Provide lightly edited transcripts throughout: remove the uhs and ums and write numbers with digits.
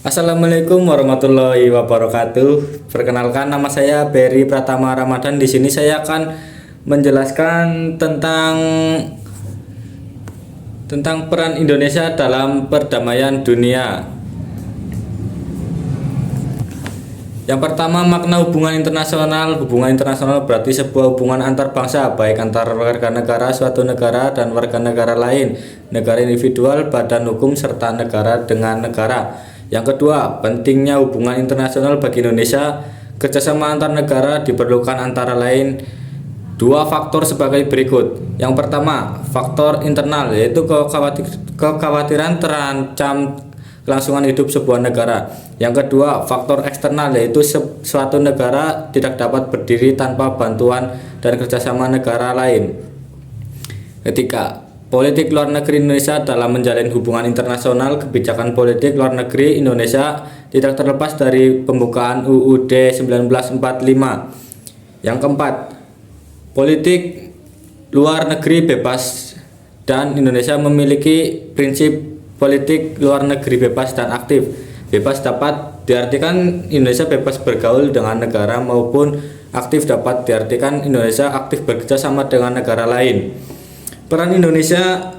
Assalamualaikum warahmatullahi wabarakatuh. Perkenalkan, nama saya Berry Pratama Ramadan. Di sini saya akan menjelaskan tentang peran Indonesia dalam perdamaian dunia. Yang pertama, makna hubungan internasional. Hubungan internasional berarti sebuah hubungan antar bangsa, baik antar warga negara suatu negara dan warga negara lain, negara individual, badan hukum, serta negara dengan negara. Yang kedua, pentingnya hubungan internasional bagi Indonesia. Kerjasama antar negara diperlukan antara lain dua faktor sebagai berikut. Yang pertama, faktor internal, yaitu kekhawatiran terancam kelangsungan hidup sebuah negara. Yang kedua, faktor eksternal, yaitu suatu negara tidak dapat berdiri tanpa bantuan dan kerjasama negara lain. Ketiga, politik luar negeri Indonesia dalam menjalin hubungan internasional. Kebijakan politik luar negeri Indonesia tidak terlepas dari pembukaan UUD 1945. Yang keempat, politik luar negeri bebas, dan Indonesia memiliki prinsip politik luar negeri bebas dan aktif. Bebas dapat diartikan Indonesia bebas bergaul dengan negara, maupun aktif dapat diartikan Indonesia aktif bekerja sama dengan negara lain. Peran Indonesia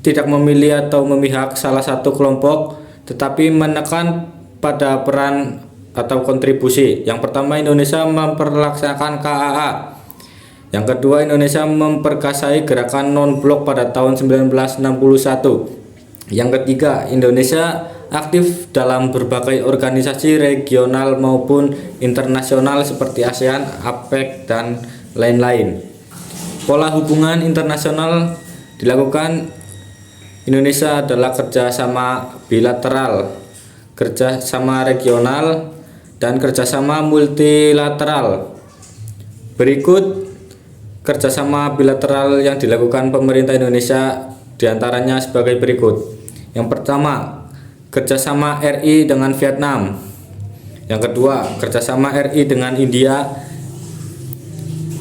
tidak memilih atau memihak salah satu kelompok, tetapi menekan pada peran atau kontribusi. Yang pertama, Indonesia memperlaksanakan KAA. Yang kedua, Indonesia memperkasai gerakan non-blok pada tahun 1961. Yang ketiga, Indonesia aktif dalam berbagai organisasi regional maupun internasional seperti ASEAN, APEC, dan lain-lain. Pola hubungan internasional dilakukan Indonesia adalah kerjasama bilateral, kerjasama regional, dan kerjasama multilateral. Berikut kerjasama bilateral yang dilakukan pemerintah Indonesia, diantaranya sebagai berikut. Yang pertama, kerjasama RI dengan Vietnam. Yang kedua, kerjasama RI dengan India.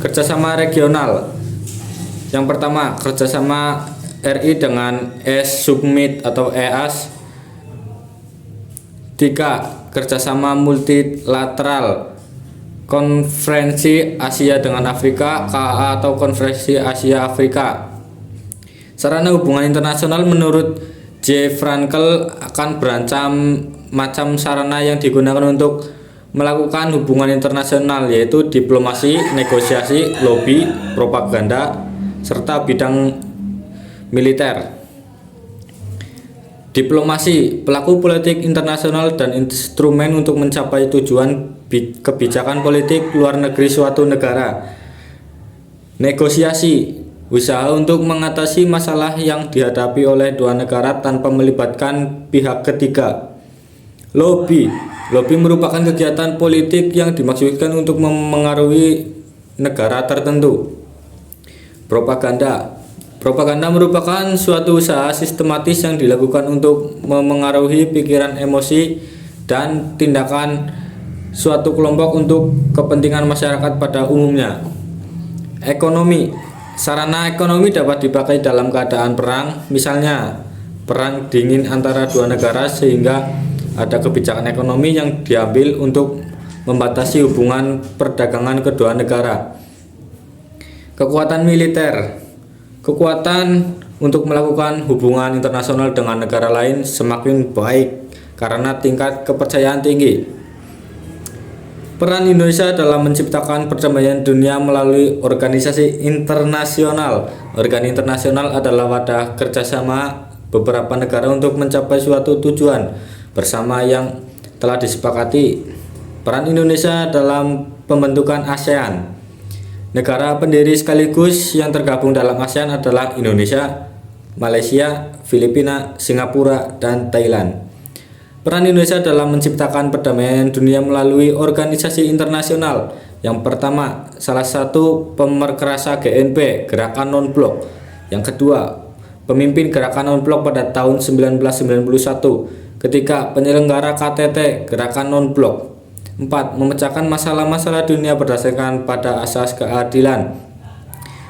Kerjasama regional. Yang pertama, kerjasama RI dengan Summit atau EAS. 3. Kerjasama multilateral, Konferensi Asia dengan Afrika, KAA atau Konferensi Asia Afrika. Sarana hubungan internasional menurut J. Frankel akan berancam macam sarana yang digunakan untuk melakukan hubungan internasional, yaitu diplomasi, negosiasi, lobby, propaganda, serta bidang militer. Diplomasi, pelaku politik internasional dan instrumen untuk mencapai tujuan kebijakan politik luar negeri suatu negara. Negosiasi, usaha untuk mengatasi masalah yang dihadapi oleh dua negara tanpa melibatkan pihak ketiga. Lobby merupakan kegiatan politik yang dimaksudkan untuk memengaruhi negara tertentu. Propaganda merupakan suatu usaha sistematis yang dilakukan untuk memengaruhi pikiran, emosi, dan tindakan suatu kelompok untuk kepentingan masyarakat pada umumnya. Ekonomi, sarana ekonomi dapat dipakai dalam keadaan perang, misalnya perang dingin antara dua negara, sehingga ada kebijakan ekonomi yang diambil untuk membatasi hubungan perdagangan kedua negara. Kekuatan militer, kekuatan untuk melakukan hubungan internasional dengan negara lain semakin baik karena tingkat kepercayaan tinggi. Peran Indonesia dalam menciptakan perdamaian dunia melalui organisasi internasional. Organ internasional adalah wadah kerjasama beberapa negara untuk mencapai suatu tujuan bersama yang telah disepakati. Peran Indonesia dalam pembentukan ASEAN. Negara pendiri sekaligus yang tergabung dalam ASEAN adalah Indonesia, Malaysia, Filipina, Singapura, dan Thailand. Peran Indonesia dalam menciptakan perdamaian dunia melalui organisasi internasional. Yang pertama, salah satu pemerkasa GNP, Gerakan Non-Blok. Yang kedua, pemimpin Gerakan Non-Blok pada tahun 1991 ketika penyelenggara KTT, Gerakan Non-Blok. 4. Memecahkan masalah-masalah dunia berdasarkan pada asas keadilan.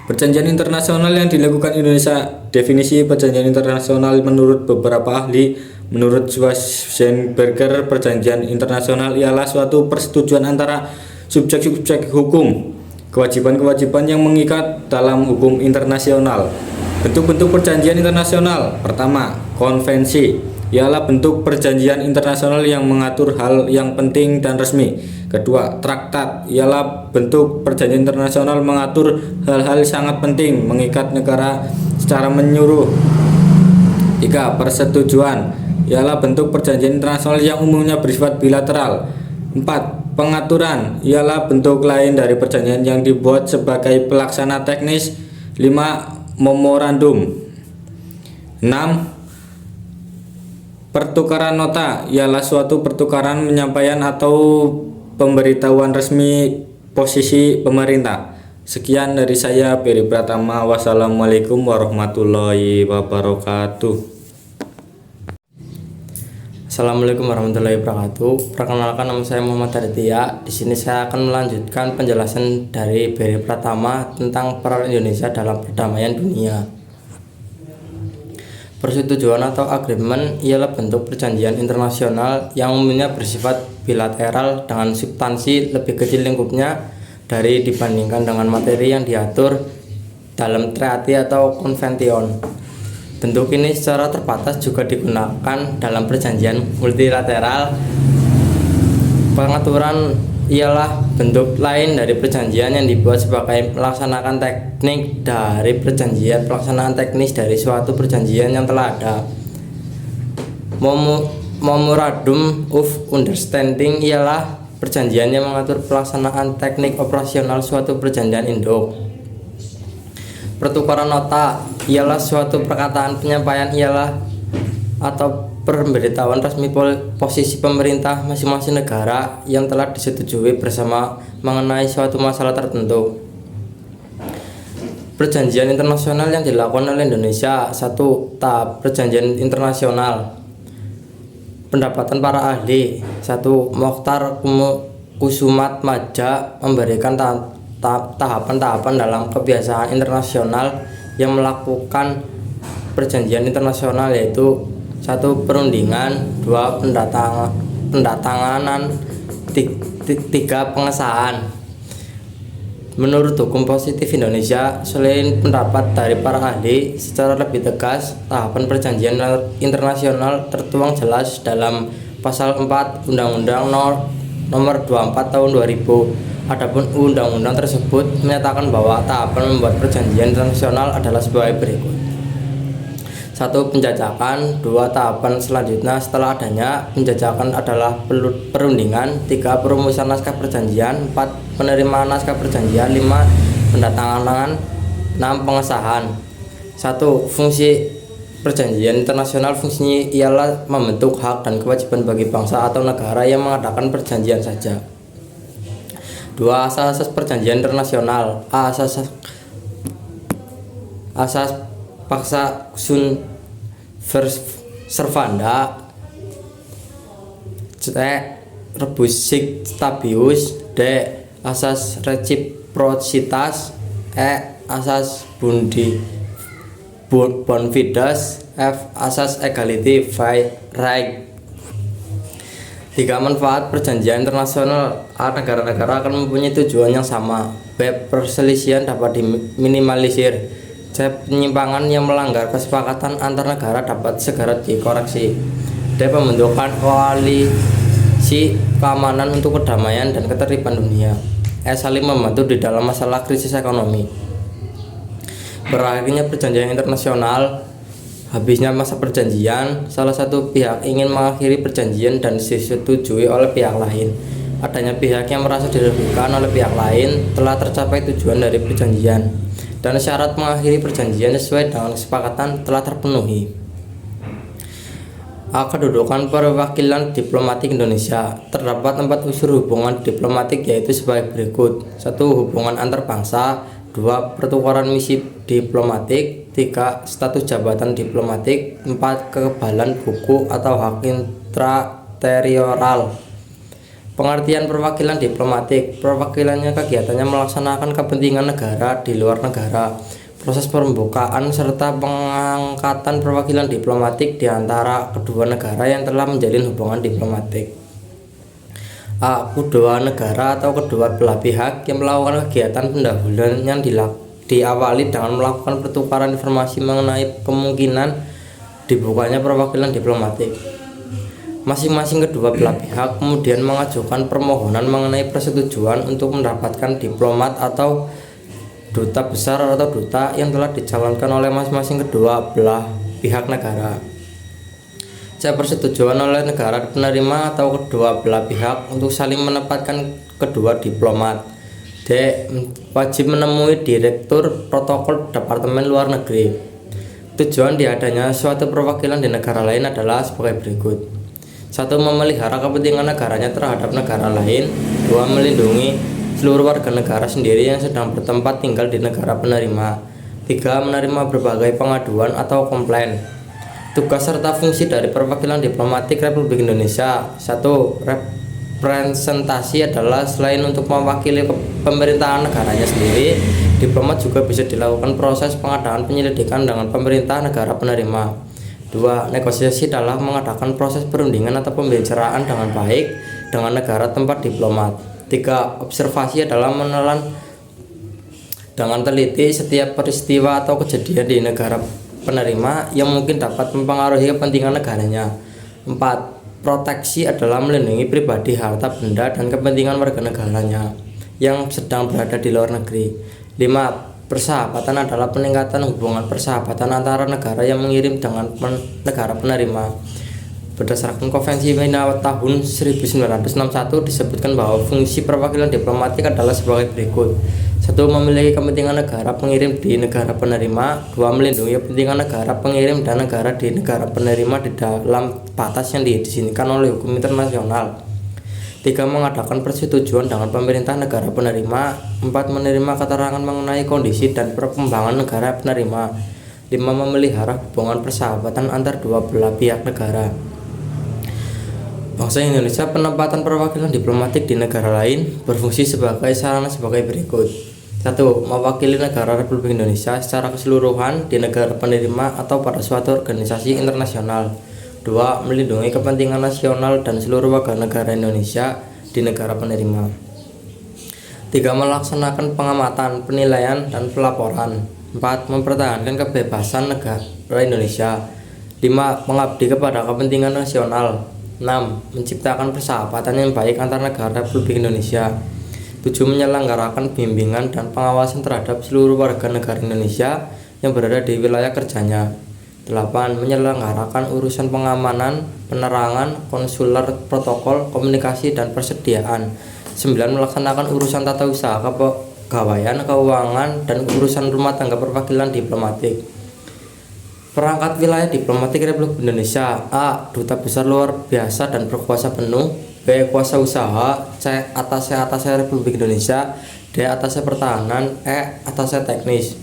Perjanjian internasional yang dilakukan Indonesia. Definisi perjanjian internasional menurut beberapa ahli Menurut Schwarzenberger, perjanjian internasional ialah suatu persetujuan antara subjek-subjek hukum, kewajiban-kewajiban yang mengikat dalam hukum internasional. Bentuk-bentuk perjanjian internasional. Pertama, konvensi ialah bentuk perjanjian internasional yang mengatur hal yang penting dan resmi. Kedua, traktat ialah bentuk perjanjian internasional mengatur hal-hal sangat penting, mengikat negara secara menyeluruh. Tiga, persetujuan ialah bentuk perjanjian internasional yang umumnya bersifat bilateral. Empat, pengaturan ialah bentuk lain dari perjanjian yang dibuat sebagai pelaksana teknis. Lima, memorandum. 6. Pertukaran nota ialah suatu pertukaran penyampaian atau pemberitahuan resmi posisi pemerintah. Sekian dari saya, Peri Pratama. Wassalamualaikum warahmatullahi wabarakatuh. Assalamualaikum warahmatullahi wabarakatuh. Perkenalkan, nama saya Muhammad Aditya. Di sini saya akan melanjutkan penjelasan dari Peri Pratama tentang peran Indonesia dalam perdamaian dunia. Persetujuan atau agreement ialah bentuk perjanjian internasional yang umumnya bersifat bilateral dengan substansi lebih kecil lingkupnya dari dibandingkan dengan materi yang diatur dalam treaty atau konvention. Bentuk ini secara terbatas juga digunakan dalam perjanjian multilateral. Pengaturan ialah bentuk lain dari perjanjian yang dibuat sebagai melaksanakan teknik dari perjanjian, pelaksanaan teknis dari suatu perjanjian yang telah ada. Memorandum of Understanding ialah perjanjian yang mengatur pelaksanaan teknik operasional suatu perjanjian induk. Pertukaran nota ialah suatu perkataan penyampaian atau pemberitahuan resmi posisi pemerintah masing-masing negara yang telah disetujui bersama mengenai suatu masalah tertentu. Perjanjian internasional yang dilakukan oleh Indonesia. 1. Tahap perjanjian internasional. Pendapatan para ahli. 1. Mokhtar Kusumatmadja memberikan tahapan-tahapan dalam kebiasaan internasional yang melakukan perjanjian internasional, yaitu 1. Perundingan, 2. Pendatanganan, 3. Pengesahan. Menurut hukum positif Indonesia, selain pendapat dari para ahli, secara lebih tegas, tahapan perjanjian internasional tertuang jelas dalam pasal 4 Undang-Undang Nomor 24 Tahun 2000. Adapun undang-undang tersebut menyatakan bahwa tahapan membuat perjanjian internasional adalah sebagai berikut. 1. Penjajakan. 2. Tahapan selanjutnya setelah adanya penjajakan adalah perundingan. 3. Perumusan naskah perjanjian. 4. Penerimaan naskah perjanjian. 5. Pendatanganan. 6. Pengesahan. 1. Fungsi perjanjian internasional. Fungsinya ialah membentuk hak dan kewajiban bagi bangsa atau negara yang mengadakan perjanjian saja. 2. Asas perjanjian internasional. A. Asas paksa sunt servanda. C. Rebus sic stabilis. D. Asas reciprocitas. E. Asas bonfides. F. Asas equality by right. 3. Manfaat perjanjian internasional. A. Negara-negara akan mempunyai tujuan yang sama. B. Perselisihan dapat diminimalisir. C. Penyimpangan yang melanggar kesepakatan antar negara dapat segera dikoreksi. D. Pembentukan koalisi keamanan untuk kedamaian dan ketertiban dunia. E. Saling membantu di dalam masalah krisis ekonomi. Berakhirnya perjanjian internasional. Habisnya masa perjanjian, salah satu pihak ingin mengakhiri perjanjian dan disetujui oleh pihak lain. Adanya pihak yang merasa dirugikan oleh pihak lain telah tercapai tujuan dari perjanjian, dan syarat mengakhiri perjanjian sesuai dengan kesepakatan telah terpenuhi. A. Kedudukan perwakilan diplomatik Indonesia. Terdapat 4 unsur hubungan diplomatik, yaitu sebagai berikut. 1. Hubungan antar bangsa. 2. Pertukaran misi diplomatik. 3. Status jabatan diplomatik. 4. Kekebalan buku atau hak intraterritorial. Pengertian perwakilan diplomatik. Perwakilannya kegiatannya melaksanakan kepentingan negara di luar negara, proses pembukaan serta pengangkatan perwakilan diplomatik di antara kedua negara yang telah menjalin hubungan diplomatik. A. Kedua negara atau kedua belah pihak yang melakukan kegiatan pendahuluan yang diawali dengan melakukan pertukaran informasi mengenai kemungkinan dibukanya perwakilan diplomatik. Masing-masing kedua belah pihak kemudian mengajukan permohonan mengenai persetujuan untuk mendapatkan diplomat atau duta besar atau duta yang telah dicalonkan oleh masing-masing kedua belah pihak negara. C. Persetujuan oleh negara penerima atau kedua belah pihak untuk saling menempatkan kedua diplomat. D. Wajib menemui Direktur Protokol Departemen Luar Negeri. Tujuan diadanya suatu perwakilan di negara lain adalah sebagai berikut. 1. Memelihara kepentingan negaranya terhadap negara lain. 2. Melindungi seluruh warga negara sendiri yang sedang bertempat tinggal di negara penerima. 3. Menerima berbagai pengaduan atau komplain. Tugas serta fungsi dari perwakilan diplomatik Republik Indonesia. 1. Representasi adalah selain untuk mewakili pemerintahan negaranya sendiri, diplomat juga bisa dilakukan proses pengadaan penyelidikan dengan pemerintah negara penerima. 2. Negosiasi adalah mengadakan proses perundingan atau pembicaraan dengan baik dengan negara tempat diplomat. 3. Observasi adalah menelan dengan teliti setiap peristiwa atau kejadian di negara penerima yang mungkin dapat mempengaruhi kepentingan negaranya. 4. Proteksi adalah melindungi pribadi, harta benda, dan kepentingan warga negaranya yang sedang berada di luar negeri. 5. Persahabatan adalah peningkatan hubungan persahabatan antara negara yang mengirim dengan negara penerima. Berdasarkan Konvensi Wina tahun 1961 disebutkan bahwa fungsi perwakilan diplomatik adalah sebagai berikut. 1. Memiliki kepentingan negara pengirim di negara penerima. 2. Melindungi kepentingan negara pengirim dan negara di negara penerima di dalam batas yang diizinkan oleh hukum internasional. 3. Mengadakan persetujuan dengan pemerintah negara penerima. 4. Menerima keterangan mengenai kondisi dan perkembangan negara penerima. 5. Memelihara hubungan persahabatan antar dua belah pihak negara. Bangsa Indonesia penempatan perwakilan diplomatik di negara lain berfungsi sebagai sarana sebagai berikut. 1. Mewakili negara Republik Indonesia secara keseluruhan di negara penerima atau pada suatu organisasi internasional. 2. Melindungi kepentingan nasional dan seluruh warga negara Indonesia di negara penerima. 3. Melaksanakan pengamatan, penilaian, dan pelaporan. 4. Mempertahankan kebebasan negara Indonesia. 5. Mengabdi kepada kepentingan nasional. 6. Menciptakan persahabatan yang baik antar negara Republik Indonesia. 7. Menyelenggarakan bimbingan dan pengawasan terhadap seluruh warga negara Indonesia yang berada di wilayah kerjanya. 8. Menyelenggarakan urusan pengamanan, penerangan, konsuler, protokol, komunikasi, dan persediaan. 9. Melaksanakan urusan tata usaha kepegawaian, keuangan, dan urusan rumah tangga perwakilan diplomatik. Perangkat wilayah diplomatik Republik Indonesia. A. Duta besar luar biasa dan berkuasa penuh. B. Kuasa usaha. C. Atase Republik Indonesia. D. Atase pertahanan. E. Atase teknis.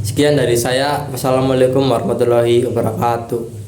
Sekian dari saya. Wassalamualaikum warahmatullahi wabarakatuh.